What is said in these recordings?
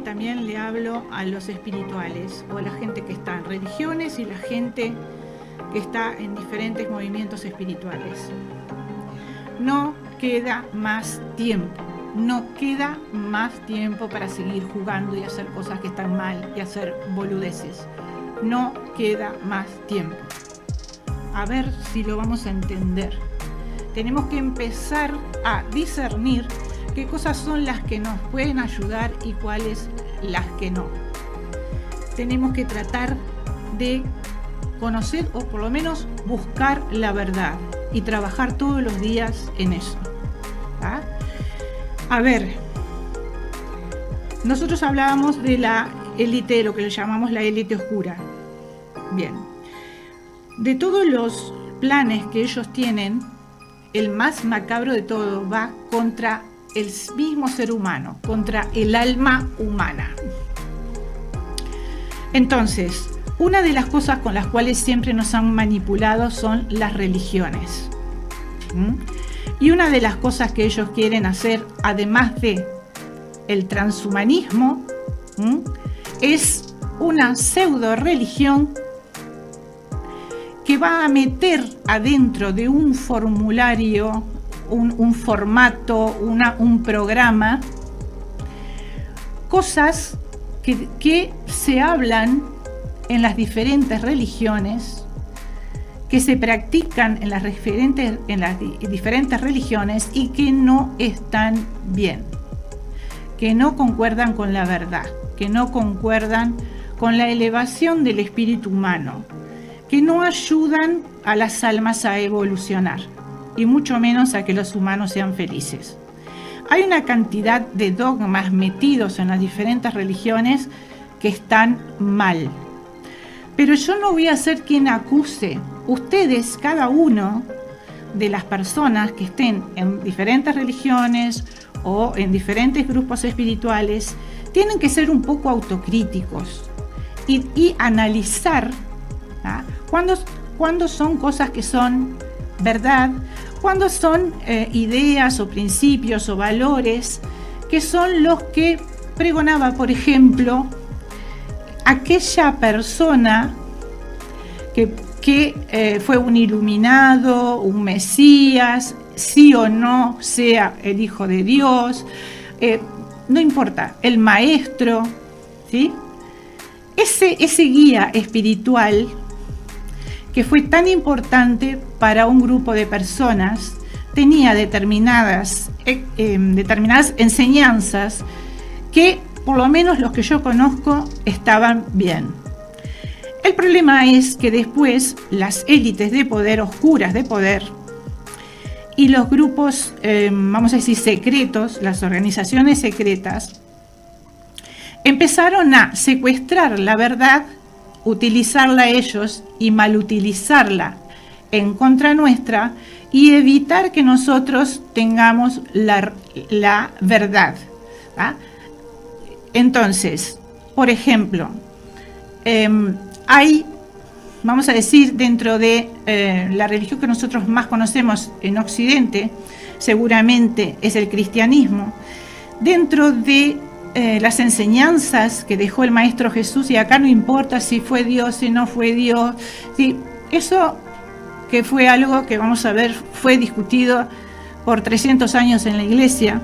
también le hablo a los espirituales o a la gente que está en religiones y la gente que está en diferentes movimientos espirituales. No queda más tiempo. No queda más tiempo para seguir jugando y hacer cosas que están mal y hacer boludeces. No queda más tiempo. A ver si lo vamos a entender. Tenemos que empezar a discernir qué cosas son las que nos pueden ayudar y cuáles las que no. Tenemos que tratar de conocer o por lo menos buscar la verdad y trabajar todos los días en eso. ¿Ah? A ver, nosotros hablábamos de la élite, lo que le llamamos la élite oscura. Bien, de todos los planes que ellos tienen, el más macabro de todo va contra el mismo ser humano, contra el alma humana. Entonces, una de las cosas con las cuales siempre nos han manipulado son las religiones. Y una de las cosas que ellos quieren hacer, además de el transhumanismo, es una pseudo religión que va a meter adentro de un formulario, un formato, un programa, cosas que se hablan en las diferentes religiones, que se practican en las diferentes religiones y que no están bien, que no concuerdan con la verdad, que no concuerdan con la elevación del espíritu humano, que no ayudan a las almas a evolucionar y mucho menos a que los humanos sean felices. Hay una cantidad de dogmas metidos en las diferentes religiones que están mal. Pero yo no voy a ser quien acuse. Ustedes, cada uno de las personas que estén en diferentes religiones o en diferentes grupos espirituales, tienen que ser un poco autocríticos y analizar cuándo son cosas que son verdad, cuándo son ideas o principios o valores que son los que pregonaba, por ejemplo, aquella persona que fue un iluminado, un Mesías, sí o no sea el Hijo de Dios, no importa, el maestro, ¿sí? Ese guía espiritual que fue tan importante para un grupo de personas, tenía determinadas enseñanzas que, por lo menos los que yo conozco, estaban bien. El problema es que después las élites de poder, oscuras de poder, y los grupos, vamos a decir, secretos, las organizaciones secretas, empezaron a secuestrar la verdad, utilizarla ellos y malutilizarla en contra nuestra y evitar que nosotros tengamos la verdad. ¿Ah? Entonces, por ejemplo, hay, vamos a decir, dentro de la religión que nosotros más conocemos en Occidente, seguramente es el cristianismo, dentro de las enseñanzas que dejó el Maestro Jesús, y acá no importa si fue Dios, si no fue Dios, ¿sí? Eso que fue algo que, vamos a ver, fue discutido por 300 años en la Iglesia,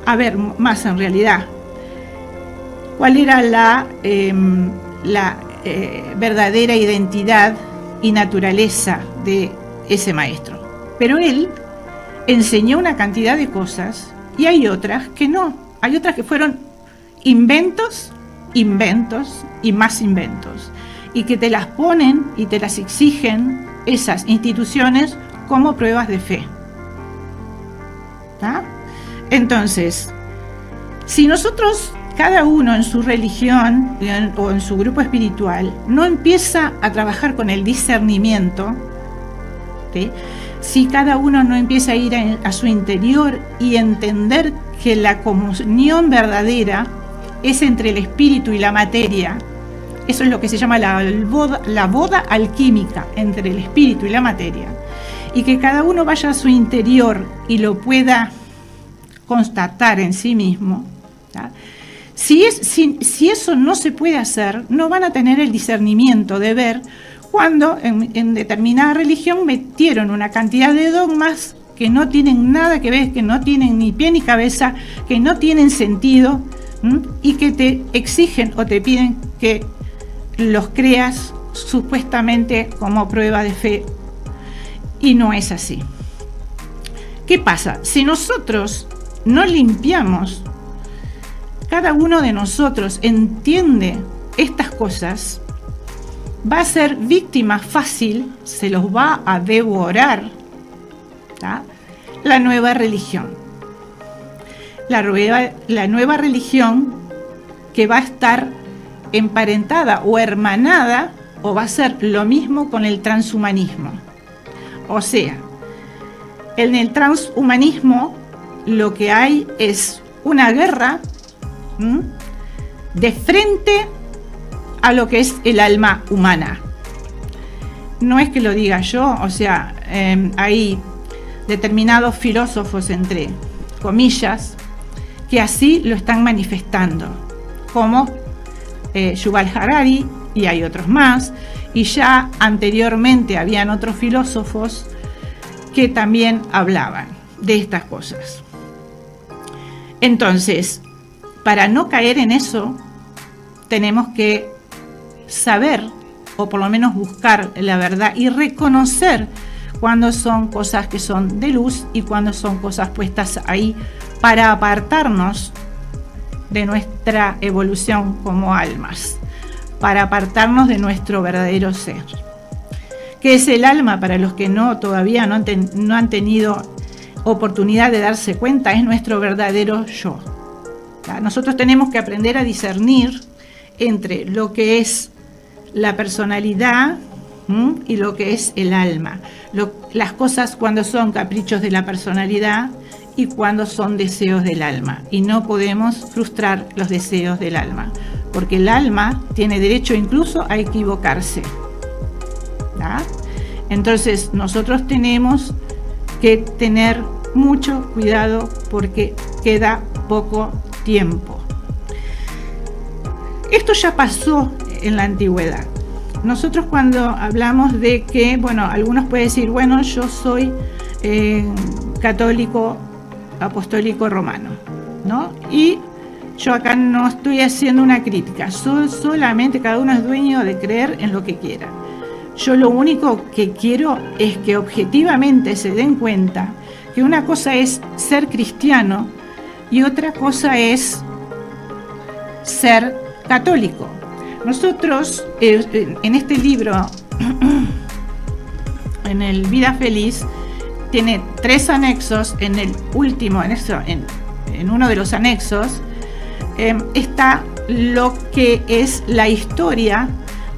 a ver, más en realidad, ¿cuál era la verdadera identidad y naturaleza de ese maestro? Pero él enseñó una cantidad de cosas y hay otras que no. Hay otras que fueron inventos y más inventos, y que te las ponen y te las exigen esas instituciones como pruebas de fe. ¿Tá? Entonces, si nosotros, cada uno en su religión o en su grupo espiritual, no empieza a trabajar con el discernimiento, ¿sí? Si cada uno no empieza a ir a su interior y entender que la comunión verdadera es entre el espíritu y la materia, eso es lo que se llama la boda alquímica entre el espíritu y la materia, y que cada uno vaya a su interior y lo pueda constatar en sí mismo, Si eso no se puede hacer, no van a tener el discernimiento de ver cuando en determinada religión metieron una cantidad de dogmas que no tienen nada que ver, que no tienen ni pie ni cabeza, que no tienen sentido, y que te exigen o te piden que los creas supuestamente como prueba de fe, y no es así. ¿Qué pasa? Si nosotros no limpiamos, cada uno de nosotros entiende estas cosas, va a ser víctima fácil, se los va a devorar, ¿tá?, la nueva religión. La nueva religión que va a estar emparentada o hermanada, o va a ser lo mismo con el transhumanismo. O sea, en el transhumanismo lo que hay es una guerra de frente a lo que es el alma humana. No es que lo diga yo, o sea, hay determinados filósofos, entre comillas, que así lo están manifestando, como Yuval Harari, y hay otros más, y ya anteriormente habían otros filósofos que también hablaban de estas cosas. Entonces, para no caer en eso, tenemos que saber, o por lo menos buscar la verdad y reconocer cuando son cosas que son de luz y cuando son cosas puestas ahí para apartarnos de nuestra evolución como almas, para apartarnos de nuestro verdadero ser. ¿Qué es el alma? Para los que todavía no han tenido oportunidad de darse cuenta, es nuestro verdadero yo. Nosotros tenemos que aprender a discernir entre lo que es la personalidad y lo que es el alma. Las cosas cuando son caprichos de la personalidad y cuando son deseos del alma. Y no podemos frustrar los deseos del alma, porque el alma tiene derecho incluso a equivocarse. ¿Da? Entonces nosotros tenemos que tener mucho cuidado porque queda poco tiempo. Esto ya pasó en la antigüedad. Nosotros cuando hablamos de que, algunos pueden decir, yo soy católico apostólico romano, ¿no? Y yo acá no estoy haciendo una crítica, solamente cada uno es dueño de creer en lo que quiera. Yo lo único que quiero es que objetivamente se den cuenta que una cosa es ser cristiano y otra cosa es ser católico. Nosotros en este libro, en el Vida Feliz, tiene 3 anexos. En el último anexo, en uno de los anexos, está lo que es la historia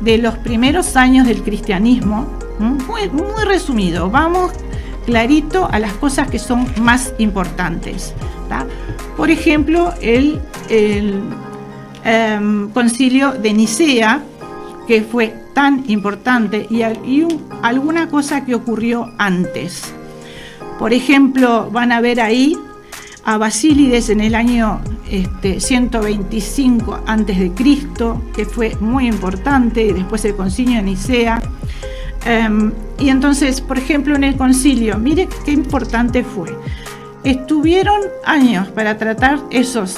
de los primeros años del cristianismo, muy, muy resumido. Vamos clarito a las cosas que son más importantes, ¿tá? Por ejemplo, el concilio de Nicea, que fue tan importante, y alguna cosa que ocurrió antes. Por ejemplo, van a ver ahí a Basílides en el año 125 a.C., que fue muy importante, y después el concilio de Nicea. Y entonces, por ejemplo, en el concilio, mire qué importante fue. Estuvieron años para tratar esos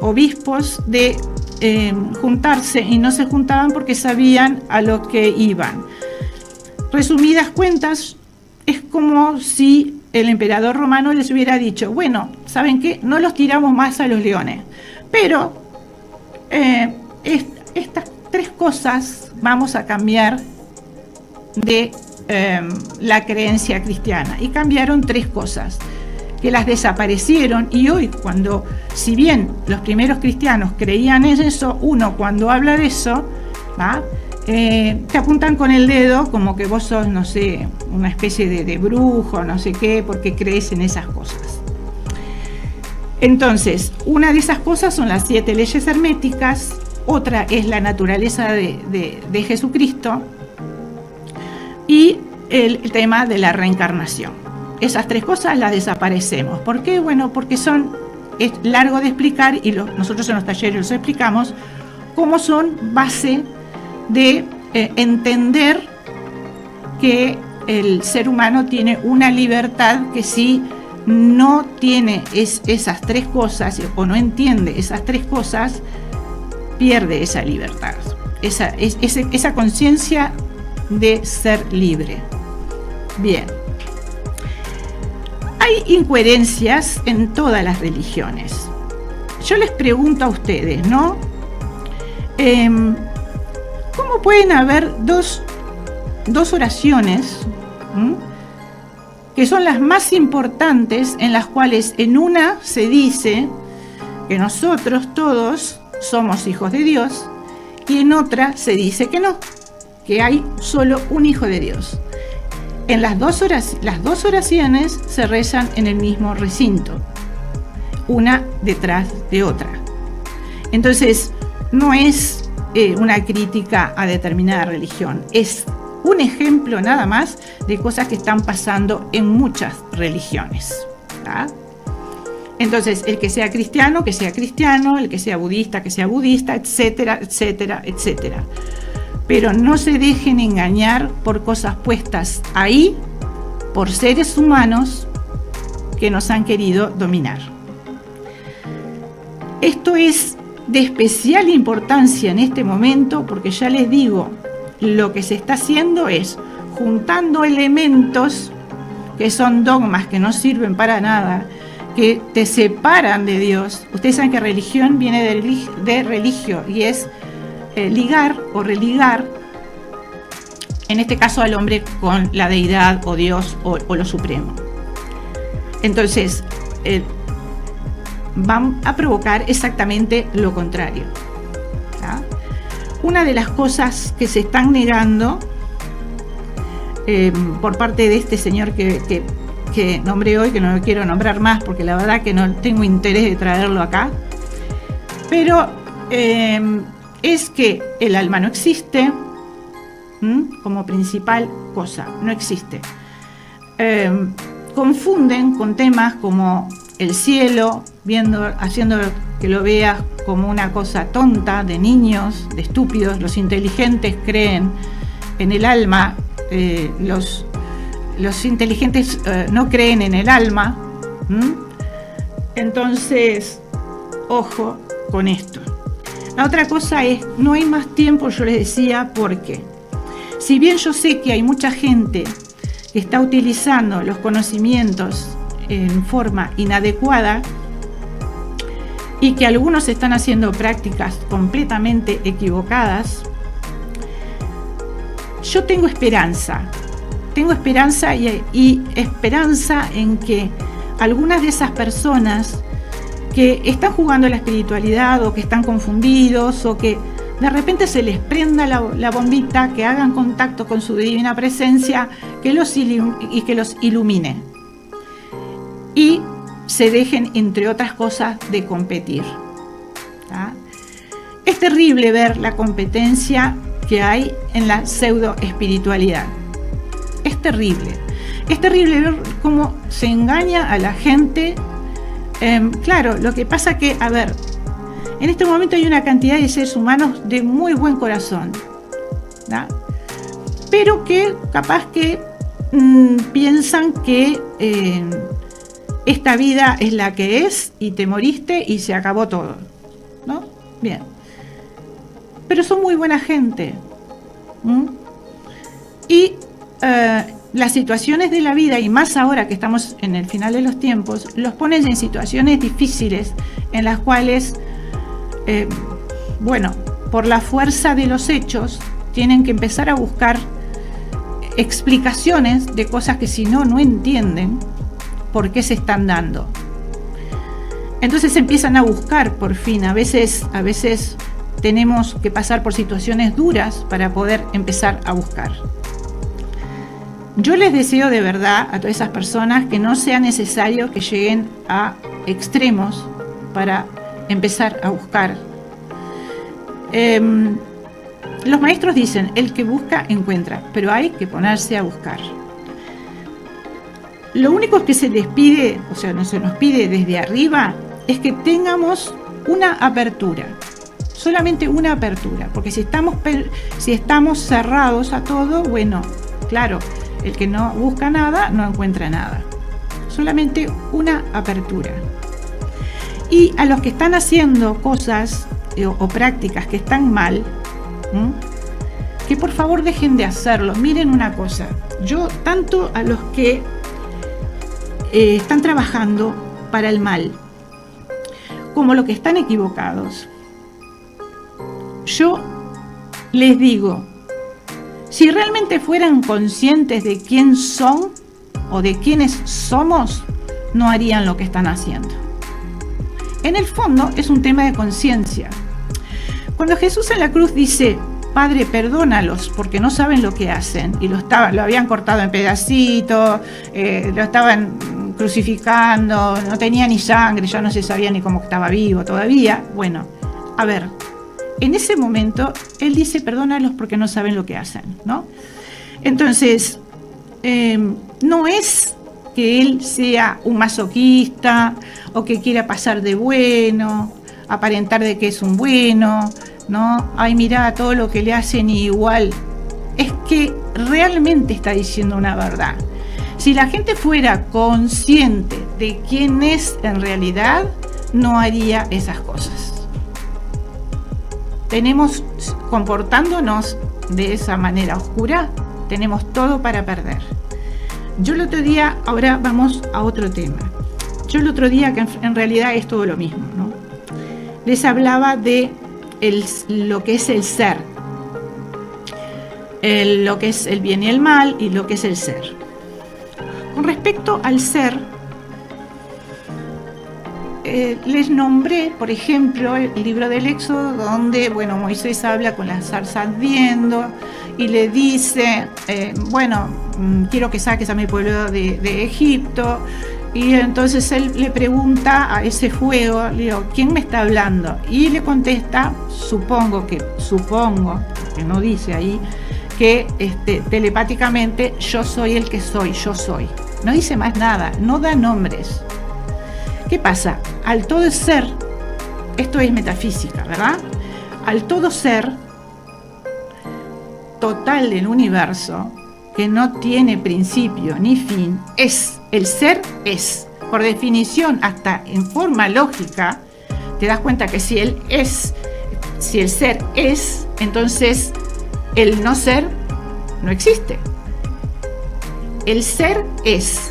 obispos de juntarse, y no se juntaban porque sabían a lo que iban. Resumidas cuentas, es como si el emperador romano les hubiera dicho, ¿saben qué? No los tiramos más a los leones, pero estas 3 cosas vamos a cambiar de la creencia cristiana. Y cambiaron 3 cosas que las desaparecieron, y hoy, si bien los primeros cristianos creían en eso, uno cuando habla de eso, te apuntan con el dedo como que vos sos, no sé, una especie de brujo, no sé qué, porque crees en esas cosas. Entonces, una de esas cosas son las 7 leyes herméticas, otra es la naturaleza de Jesucristo, y el tema de la reencarnación. Esas 3 cosas las desaparecemos. ¿Por qué? Porque son es largo de explicar y nosotros en los talleres los explicamos, cómo son base de entender que el ser humano tiene una libertad que si no tiene esas tres cosas o no entiende esas tres cosas, pierde esa libertad, esa conciencia de ser libre. Bien. Hay incoherencias en todas las religiones. Yo les pregunto a ustedes, ¿no? ¿Cómo pueden haber dos oraciones que son las más importantes, en las cuales en una se dice que nosotros todos somos hijos de Dios y en otra se dice que no, que hay solo un hijo de Dios? En las dos oraciones se rezan en el mismo recinto, una detrás de otra. Entonces, no es una crítica a determinada religión, es un ejemplo nada más de cosas que están pasando en muchas religiones, ¿tá? Entonces, el que sea cristiano, el que sea budista, etcétera, etcétera, etcétera. Pero no se dejen engañar por cosas puestas ahí por seres humanos que nos han querido dominar. Esto es de especial importancia en este momento porque ya les digo, lo que se está haciendo es juntando elementos que son dogmas que no sirven para nada, que te separan de Dios. Ustedes saben que religión viene de religio y es ligar o religar, en este caso al hombre, con la deidad o Dios o lo supremo. Entonces, van a provocar exactamente lo contrario, ¿tá? Una de las cosas que se están negando por parte de este señor que nombré hoy, que no lo quiero nombrar más porque la verdad que no tengo interés de traerlo acá, pero es que el alma no existe como principal cosa, no existe. Confunden con temas como el cielo, haciendo que lo veas como una cosa tonta, de niños, de estúpidos. Los inteligentes creen en el alma, los inteligentes no creen en el alma. Entonces, ojo con esto. La otra cosa es, no hay más tiempo, yo les decía, porque si bien yo sé que hay mucha gente que está utilizando los conocimientos en forma inadecuada y que algunos están haciendo prácticas completamente equivocadas, yo tengo esperanza y esperanza en que algunas de esas personas que están jugando a la espiritualidad o que están confundidos o que de repente se les prenda la bombita, que hagan contacto con su divina presencia, que los ilumine y se dejen, entre otras cosas, de competir, ¿tá? Es terrible ver la competencia que hay en la pseudo espiritualidad. Es terrible ver cómo se engaña a la gente. Claro, lo que pasa que, a ver, en este momento hay una cantidad de seres humanos de muy buen corazón, ¿tá? Pero que capaz que piensan que esta vida es la que es y te moriste y se acabó todo, ¿no? Bien. Pero son muy buena gente. Y las situaciones de la vida, y más ahora que estamos en el final de los tiempos, los ponen en situaciones difíciles en las cuales, por la fuerza de los hechos, tienen que empezar a buscar explicaciones de cosas que si no entienden por qué se están dando. Entonces empiezan a buscar por fin. A veces tenemos que pasar por situaciones duras para poder empezar a buscar. Yo les deseo de verdad a todas esas personas que no sea necesario que lleguen a extremos para empezar a buscar. Los maestros dicen, el que busca encuentra, pero hay que ponerse a buscar. Lo único que se les pide, o sea, no se nos pide desde arriba, es que tengamos una apertura, solamente una apertura, porque si estamos cerrados a todo, bueno, claro, el que no busca nada no encuentra nada. Solamente una apertura. Y a los que están haciendo cosas o prácticas que están mal, que por favor dejen de hacerlo. Miren una cosa, yo tanto a los que están trabajando para el mal como los que están equivocados, yo les digo, si realmente fueran conscientes de quién son o de quiénes somos, no harían lo que están haciendo. En el fondo es un tema de conciencia. Cuando Jesús en la cruz dice, Padre, perdónalos porque no saben lo que hacen, y lo habían cortado en pedacitos, lo estaban crucificando, no tenía ni sangre, ya no se sabía ni cómo estaba vivo todavía. Bueno, a ver, en ese momento Él dice, perdónalos porque no saben lo que hacen, ¿no? Entonces, no es que Él sea un masoquista o que quiera pasar de bueno, aparentar de que es un bueno, ¿no? Ay, mirá todo lo que le hacen igual. Es que realmente está diciendo una verdad. Si la gente fuera consciente de quién es en realidad, no haría esas cosas. Comportándonos de esa manera oscura, tenemos todo para perder. Yo el otro día, ahora vamos a otro tema. Yo el otro día, que en realidad es todo lo mismo, ¿no? Les hablaba de lo que es el ser, lo que es el bien y el mal y lo que es el ser. Con respecto al ser, les nombré, por ejemplo, el libro del Éxodo, donde, bueno, Moisés habla con la zarza ardiendo y le dice, quiero que saques a mi pueblo de Egipto. Y entonces él le pregunta a ese fuego, le digo, ¿quién me está hablando? Y le contesta, supongo, que no dice ahí, que telepáticamente yo soy el que soy, yo soy. No dice más nada, no da nombres. ¿Qué pasa? Al todo ser, esto es metafísica, ¿verdad? Al todo ser total del universo, que no tiene principio ni fin, es. El ser es. Por definición, hasta en forma lógica, te das cuenta que si el ser es, entonces el no ser no existe. El ser es.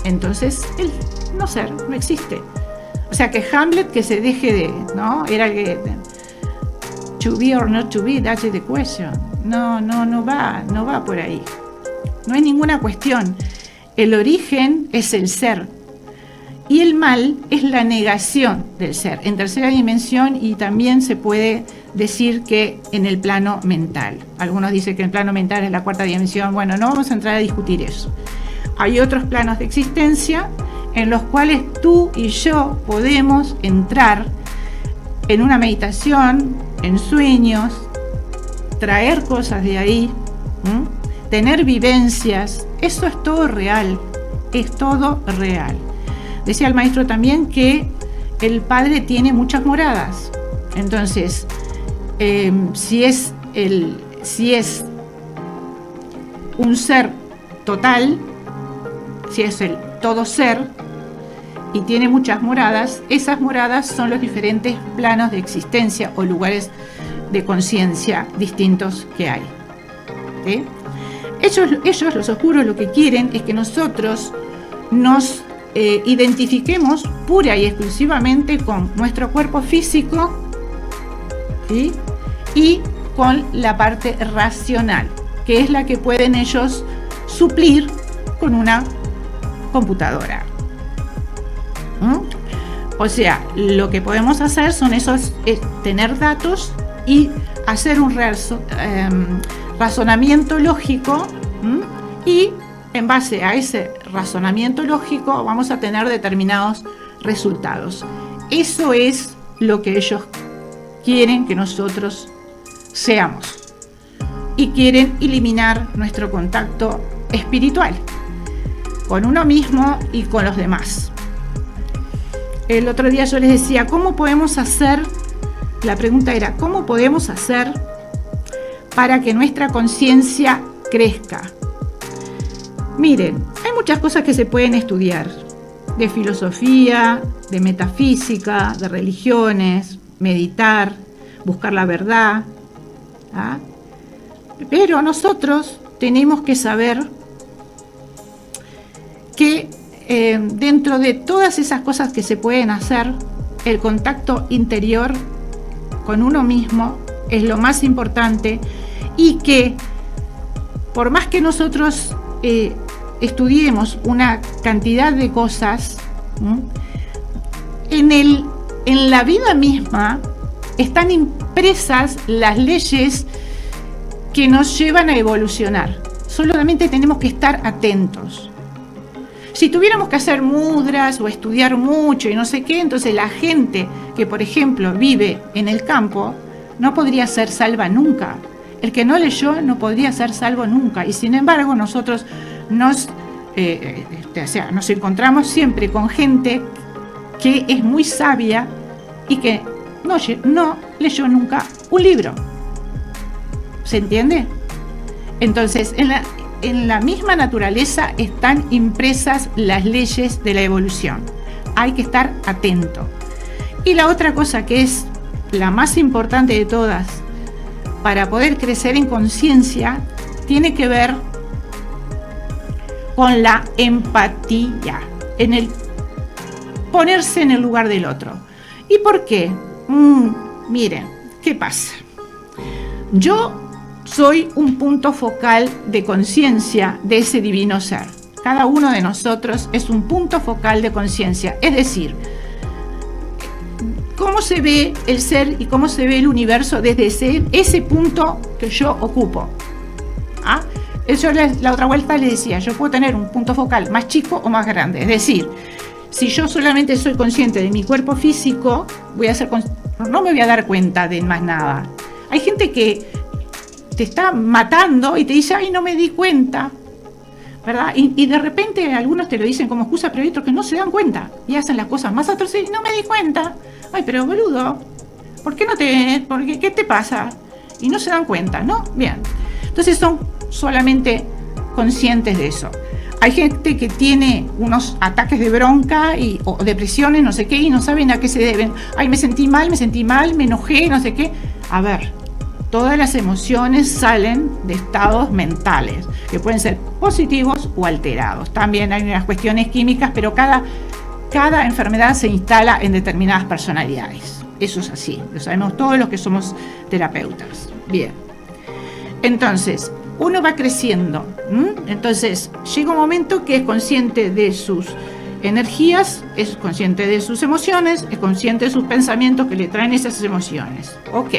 Entonces el no ser no existe. O sea que Hamlet, que se deje de, ¿no? Era que to be or not to be, that's the question. No va por ahí. No hay ninguna cuestión. El origen es el ser y el mal es la negación del ser en tercera dimensión, y también se puede decir que en el plano mental. Algunos dicen que el plano mental es la cuarta dimensión. Bueno, no vamos a entrar a discutir eso. Hay otros planos de existencia en los cuales tú y yo podemos entrar en una meditación, en sueños, traer cosas de ahí, tener vivencias. Eso es todo real, es todo real. Decía el maestro también que el Padre tiene muchas moradas. Entonces, si es un ser total, si es el todo ser y tiene muchas moradas, esas moradas son los diferentes planos de existencia o lugares de conciencia distintos que hay. ¿Sí? Ellos, los oscuros, lo que quieren es que nosotros nos identifiquemos pura y exclusivamente con nuestro cuerpo físico, ¿sí? Y con la parte racional, que es la que pueden ellos suplir con una computadora. O sea, lo que podemos hacer es tener datos y hacer un razonamiento lógico, y en base a ese razonamiento lógico vamos a tener determinados resultados. Eso es lo que ellos quieren que nosotros seamos, y quieren eliminar nuestro contacto espiritual con uno mismo y con los demás. el otro día yo les decía, ¿cómo podemos hacer? La pregunta era, ¿cómo podemos hacer para que nuestra conciencia crezca? Miren, hay muchas cosas que se pueden estudiar, de filosofía, de metafísica, de religiones, meditar, buscar la verdad, ¿ah? Pero nosotros tenemos que saber que dentro de todas esas cosas que se pueden hacer, el contacto interior con uno mismo es lo más importante, y que por más que nosotros estudiemos una cantidad de cosas, en la vida misma están impresas las leyes que nos llevan a evolucionar. Solamente tenemos que estar atentos. Si tuviéramos que hacer mudras o estudiar mucho y no sé qué, entonces la gente que, por ejemplo, vive en el campo no podría ser salva nunca. El que no leyó no podría ser salvo nunca. Y sin embargo, nosotros nos encontramos siempre con gente que es muy sabia y que no leyó nunca un libro. ¿Se entiende? Entonces, en la misma naturaleza están impresas las leyes de la evolución. Hay que estar atento. Y la otra cosa, que es la más importante de todas, para poder crecer en conciencia, tiene que ver con la empatía, en el ponerse en el lugar del otro. ¿Y por qué? Miren, ¿qué pasa? Yo soy un punto focal de conciencia de ese divino ser. Cada uno de nosotros es un punto focal de conciencia. Es decir, cómo se ve el ser y cómo se ve el universo desde ese punto que yo ocupo. ¿Ah? Yo la otra vuelta les decía, yo puedo tener un punto focal más chico o más grande. Es decir, si yo solamente soy consciente de mi cuerpo físico, no me voy a dar cuenta de más nada. Hay gente que te está matando y te dice, ay, no me di cuenta, ¿verdad? Y de repente algunos te lo dicen como excusa, pero hay otros que no se dan cuenta y hacen las cosas más atroces y no me di cuenta. Ay, pero boludo, ¿qué te pasa? Y no se dan cuenta, ¿no? Bien, entonces son solamente conscientes de eso. Hay gente que tiene unos ataques de bronca o depresiones, no sé qué, y no saben a qué se deben. Ay, me sentí mal, me enojé, no sé qué. A ver, todas las emociones salen de estados mentales, que pueden ser positivos o alterados. También hay unas cuestiones químicas, pero cada enfermedad se instala en determinadas personalidades. Eso es así, lo sabemos todos los que somos terapeutas. Bien, entonces, uno va creciendo. Entonces, llega un momento que es consciente de sus energías, es consciente de sus emociones, es consciente de sus pensamientos que le traen esas emociones. Ok.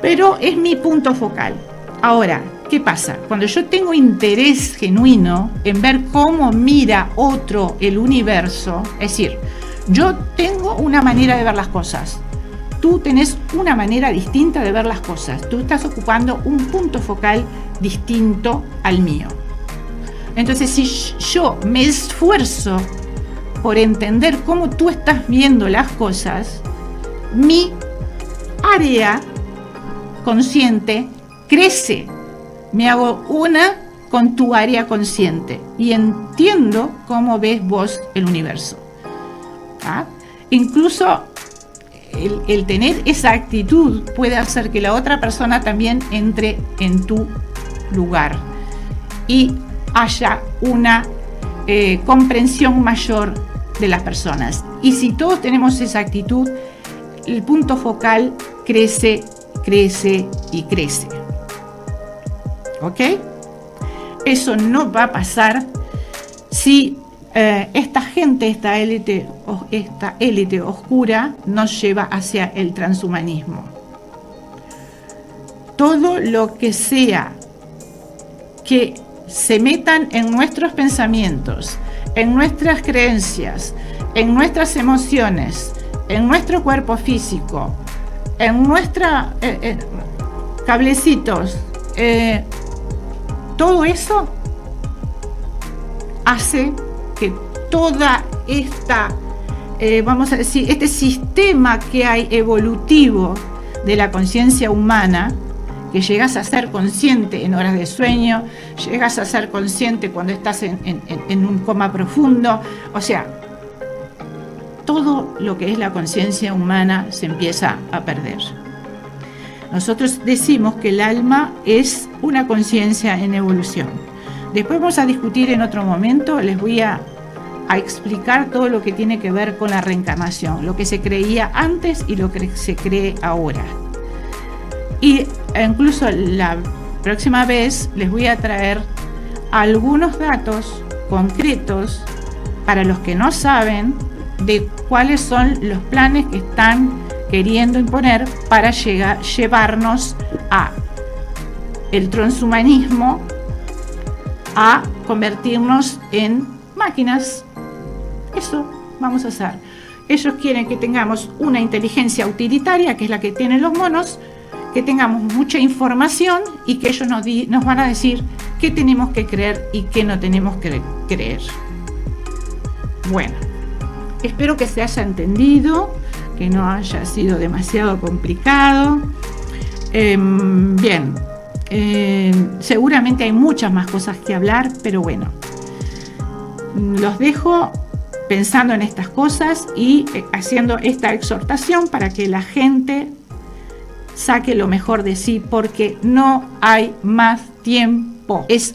Pero es mi punto focal. Ahora, ¿qué pasa? Cuando yo tengo interés genuino en ver cómo mira otro el universo, es decir, yo tengo una manera de ver las cosas, tú tenés una manera distinta de ver las cosas, tú estás ocupando un punto focal distinto al mío. Entonces, si yo me esfuerzo por entender cómo tú estás viendo las cosas, mi área consciente crece, me hago una con tu área consciente y entiendo cómo ves vos el universo. ¿Ah? Incluso el tener esa actitud puede hacer que la otra persona también entre en tu lugar y haya una comprensión mayor de las personas. Y si todos tenemos esa actitud, el punto focal crece y crece. ¿Ok? Eso no va a pasar si esta gente, esta élite oscura nos lleva hacia el transhumanismo. Todo lo que sea que se metan en nuestros pensamientos, en nuestras creencias, en nuestras emociones, en nuestro cuerpo físico, en nuestra cablecitos, todo eso hace que toda esta vamos a decir, este sistema que hay evolutivo de la conciencia humana, que llegas a ser consciente en horas de sueño, llegas a ser consciente cuando estás en un coma profundo, o sea, todo lo que es la conciencia humana se empieza a perder. Nosotros decimos que el alma es una conciencia en evolución. Después vamos a discutir en otro momento, les voy a explicar todo lo que tiene que ver con la reencarnación, lo que se creía antes y lo que se cree ahora. Y incluso la próxima vez les voy a traer algunos datos concretos para los que no saben de cuáles son los planes que están queriendo imponer para llevarnos a el transhumanismo, a convertirnos en máquinas. Eso vamos a hacer. Ellos quieren que tengamos una inteligencia utilitaria, que es la que tienen los monos, que tengamos mucha información y que ellos nos van a decir qué tenemos que creer y qué no tenemos que creer. Bueno, espero que se haya entendido, que no haya sido demasiado complicado. Bien, seguramente hay muchas más cosas que hablar, pero bueno, los dejo pensando en estas cosas y haciendo esta exhortación para que la gente saque lo mejor de sí, porque no hay más tiempo. Es